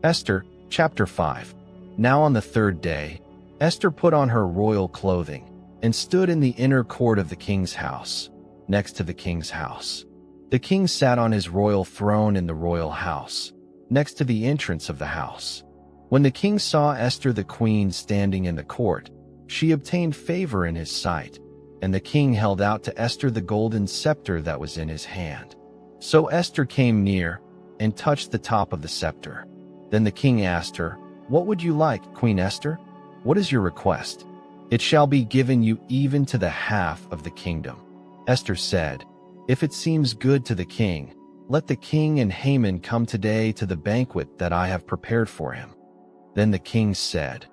Esther, chapter 5. Now on the third day, Esther put on her royal clothing and stood in the inner court of the king's house, next to the king's house. The king sat on his royal throne in the royal house, next to the entrance of the house. When the king saw Esther the queen standing in the court, she obtained favor in his sight, and the king held out to Esther the golden scepter that was in his hand. So Esther came near and touched the top of the scepter. Then the king asked her, "What would you like, Queen Esther? What is your request?" "It shall be given you even to the half of the kingdom." Esther said, "If it seems good to the king, let the king and Haman come today to the banquet that I have prepared for him." Then the king said,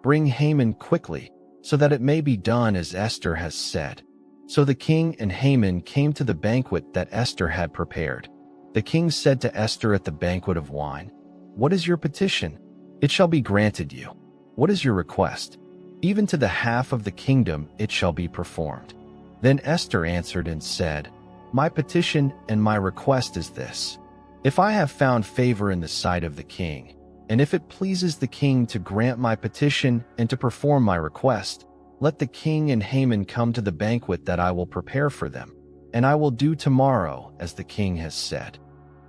"Bring Haman quickly, so that it may be done as Esther has said." So the king and Haman came to the banquet that Esther had prepared. The king said to Esther at the banquet of wine, "What is your petition? It shall be granted you. What is your request? Even to the half of the kingdom it shall be performed." Then Esther answered and said, "My petition and my request is this. If I have found favor in the sight of the king, and if it pleases the king to grant my petition and to perform my request, let the king and Haman come to the banquet that I will prepare for them, and I will do tomorrow as the king has said."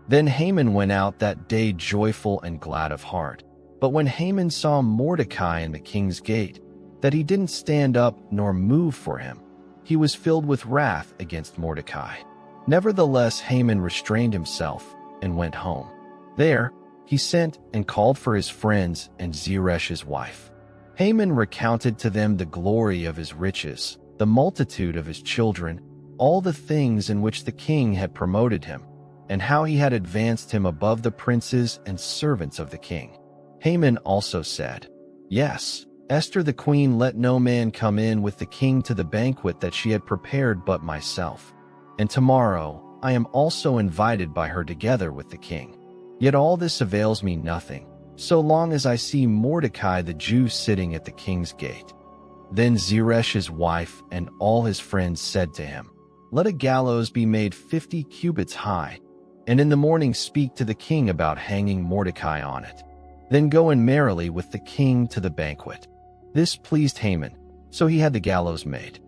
Then Haman went out that day joyful and glad of heart. But when Haman saw Mordecai in the king's gate, that he didn't stand up nor move for him, he was filled with wrath against Mordecai. Nevertheless, Haman restrained himself and went home. There, he sent and called for his friends and Zeresh his wife. Haman recounted to them the glory of his riches, the multitude of his children, all the things in which the king had promoted him, and how he had advanced him above the princes and servants of the king. Haman also said, "Yes, Esther the queen let no man come in with the king to the banquet that she had prepared but myself. And tomorrow I am also invited by her together with the king. Yet all this avails me nothing, so long as I see Mordecai the Jew sitting at the king's gate." Then Zeresh his wife and all his friends said to him, "Let a gallows be made 50 cubits high, and in the morning speak to the king about hanging Mordecai on it. Then go in merrily with the king to the banquet." This pleased Haman, so he had the gallows made.